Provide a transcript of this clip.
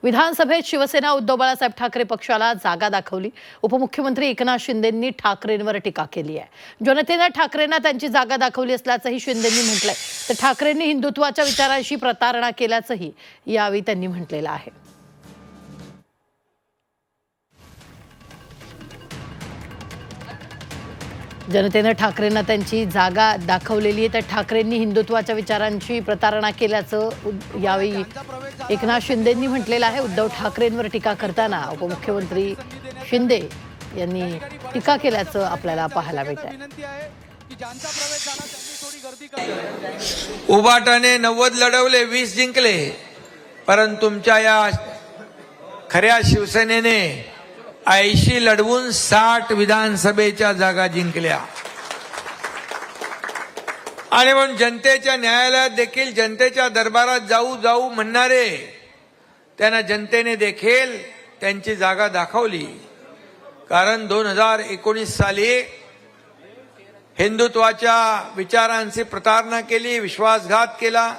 विधानसभेत शिवसेना उद्धव बाळासाहेब ठाकरे पक्षाला जागा दाखवली। उपमुख्यमंत्री एकनाथ शिंदेंनी ठाकरेंवर टीका केली आहे। जनतेने ठाकरेंना त्यांची जागा दाखवली असल्याचंही शिंदेंनी म्हटलंय। तर ठाकरेंनी हिंदुत्वाच्या विचारांशी प्रतारणा केल्याचंही यावेळी त्यांनी म्हटलेलं आहे। जनतेने ठाकरेंना त्यांची जागा दाखवलेली आहे। तर ठाकरेंनी हिंदुत्वाच्या विचारांची प्रतारणा केल्याचं यावेळी एकनाथ शिंदेंनी म्हटलेलं आहे। उद्धव ठाकरेंवर टीका करताना उपमुख्यमंत्री शिंदे यांनी टीका केल्याचं आपल्याला पाहायला मिळतंय। उबाटाने 90 लढवले, 20 जिंकले, परंतु तुमच्या या खऱ्या शिवसेनेने 80 लढवून 60 विधानसभेच्या जागा जिंकल्या। आणि म्हणून जनतेच्या न्यायालयात देखील जनतेच्या दरबारात जाऊ जाऊ म्हणणारे त्यांना जनतेने देखील त्यांची जागा दाखवली। कारण 2019 साली हिंदुत्वाच्या विचारांची प्रतारणा केली, विश्वासघात केला।